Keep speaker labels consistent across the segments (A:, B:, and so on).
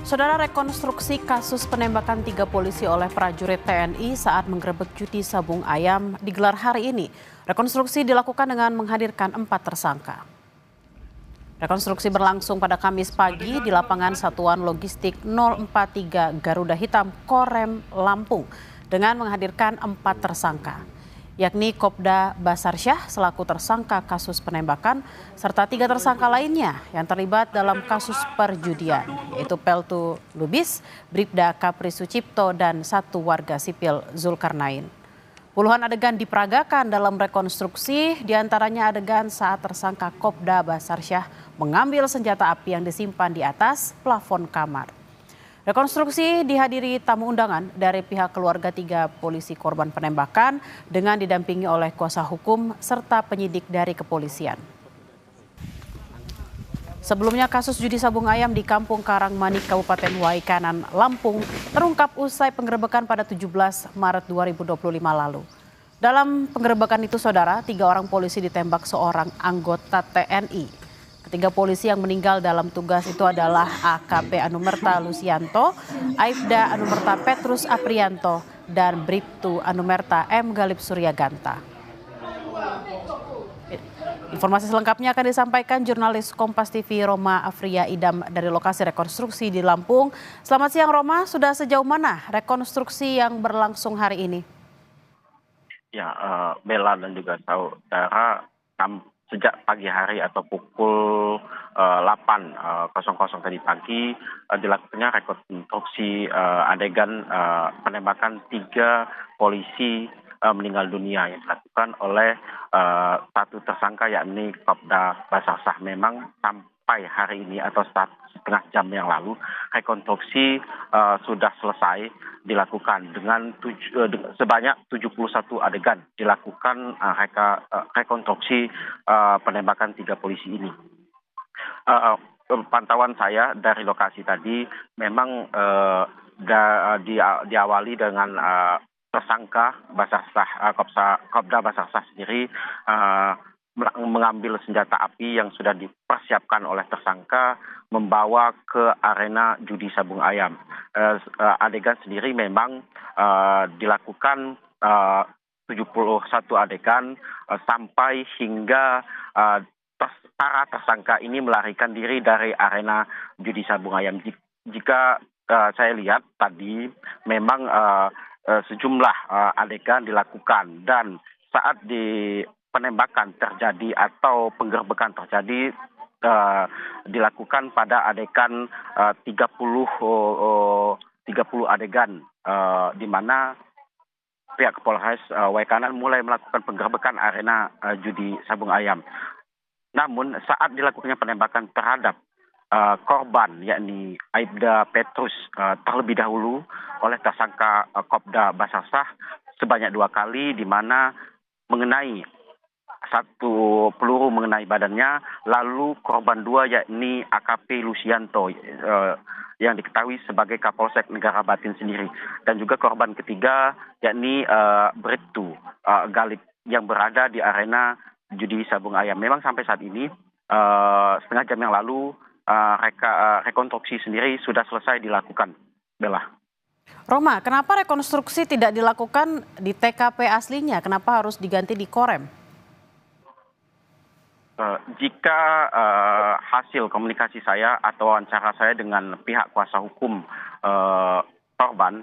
A: Saudara, rekonstruksi kasus penembakan 3 polisi oleh prajurit TNI saat menggerebek judi sabung ayam digelar hari ini. Rekonstruksi dilakukan dengan menghadirkan 4 tersangka. Rekonstruksi berlangsung pada Kamis pagi di lapangan Satuan Logistik 043 Garuda Hitam, Korem, Lampung dengan menghadirkan 4 tersangka, yakni Kopda Basarsyah selaku tersangka kasus penembakan, serta 3 tersangka lainnya yang terlibat dalam kasus perjudian, yaitu Peltu Lubis, Bribda Kapri Sucipto, dan 1 warga sipil Zulkarnain. Puluhan adegan diperagakan dalam rekonstruksi, diantaranya adegan saat tersangka Kopda Basarsyah mengambil senjata api yang disimpan di atas plafon kamar. Rekonstruksi dihadiri tamu undangan dari pihak keluarga 3 polisi korban penembakan dengan didampingi oleh kuasa hukum serta penyidik dari kepolisian. Sebelumnya kasus judi sabung ayam di Kampung Karangmanik, Kabupaten Waikanan, Lampung terungkap usai penggerebekan pada 17 Maret 2025 lalu. Dalam penggerebekan itu, saudara, 3 orang polisi ditembak seorang anggota TNI. Ketiga polisi yang meninggal dalam tugas itu adalah AKP Anumerta Lusianto, Aibda Anumerta Petrus Aprianto, dan Bribtu Anumerta M. Galip Suryaganta. Informasi selengkapnya akan disampaikan jurnalis Kompas TV Roma Afria Idam dari lokasi rekonstruksi di Lampung. Selamat siang Roma, sudah sejauh mana rekonstruksi yang berlangsung hari ini?
B: Ya, Bella dan juga saudara, sejak pagi hari atau pukul 8.00 tadi pagi dilakukannya rekonstruksi adegan penembakan 3 polisi meninggal dunia yang dilakukan oleh 1 tersangka, yakni Kopda Basarsyah. Memang sampai hari ini atau setengah jam yang lalu rekonstruksi sudah selesai dilakukan dengan sebanyak 71 adegan dilakukan rekonstruksi penembakan 3 polisi ini. Pantauan saya dari lokasi tadi memang diawali dengan tersangka Kopda Basarsyah sendiri mengambil senjata api yang sudah dipersiapkan oleh tersangka membawa ke arena judi sabung ayam. Adegan sendiri memang dilakukan 71 adegan sampai hingga para tersangka ini melarikan diri dari arena judi sabung ayam. Jika saya lihat tadi memang sejumlah adegan dilakukan, dan saat di penembakan terjadi atau penggerbekan terjadi dilakukan pada adegan 30 adegan di mana pihak Polres Waikanan mulai melakukan penggerbekan arena judi sabung ayam. Namun saat dilakukannya penembakan terhadap korban, yakni Aibda Petrus, terlebih dahulu oleh tersangka Kopda Basarsyah sebanyak 2 kali, di mana mengenai 1 peluru mengenai badannya, lalu korban 2 yakni AKP Lusianto yang diketahui sebagai Kapolsek Negara Batin sendiri, dan juga korban ketiga yakni Bribtu Galip yang berada di arena judi sabung ayam. Memang sampai saat ini setengah jam yang lalu rekonstruksi sendiri sudah selesai dilakukan, Bella.
A: Roma, kenapa rekonstruksi tidak dilakukan di TKP aslinya? Kenapa harus diganti di Korem?
B: Jika hasil komunikasi saya atau wawancara saya dengan pihak kuasa hukum korban,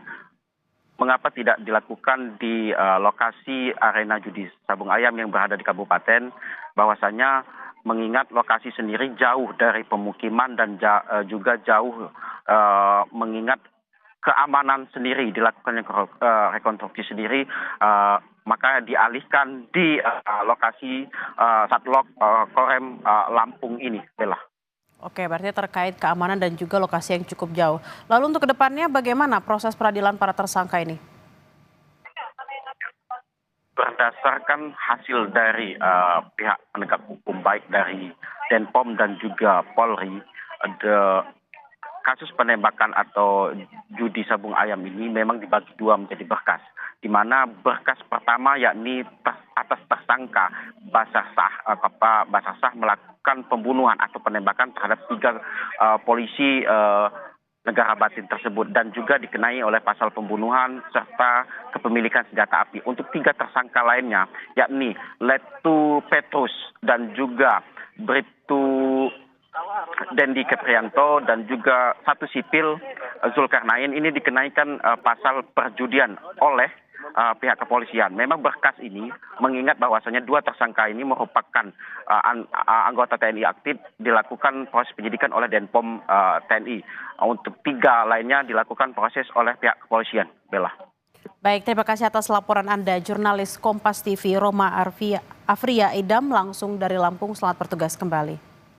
B: mengapa tidak dilakukan di lokasi arena judi sabung ayam yang berada di kabupaten, bahwasanya mengingat lokasi sendiri jauh dari pemukiman dan juga jauh mengingat keamanan sendiri dilakukannya rekonstruksi sendiri, maka dialihkan di lokasi Satlok Korem Lampung ini, Bella.
A: Oke, berarti terkait keamanan dan juga lokasi yang cukup jauh. Lalu untuk kedepannya bagaimana proses peradilan para tersangka ini?
B: Berdasarkan hasil dari pihak penegak hukum, baik dari Denpom dan juga Polri, kasus penembakan atau judi sabung ayam ini memang dibagi 2 menjadi berkas, di mana berkas pertama yakni atas tersangka Basarsyah melakukan pembunuhan atau penembakan terhadap 3 polisi negara batin tersebut dan juga dikenai oleh pasal pembunuhan serta kepemilikan senjata api. Untuk 3 tersangka lainnya, yakni Letu Petrus dan juga Bribtu Dendi Keprianto dan juga satu sipil Zulkarnain ini dikenaikan pasal perjudian oleh pihak kepolisian. Memang berkas ini mengingat bahwasanya 2 tersangka ini merupakan anggota TNI aktif, dilakukan proses penyidikan oleh Denpom TNI. Untuk 3 lainnya dilakukan proses oleh pihak kepolisian. Bella.
A: Baik, terima kasih atas laporan Anda, jurnalis Kompas TV Roma Afria Idam langsung dari Lampung. Selamat bertugas kembali.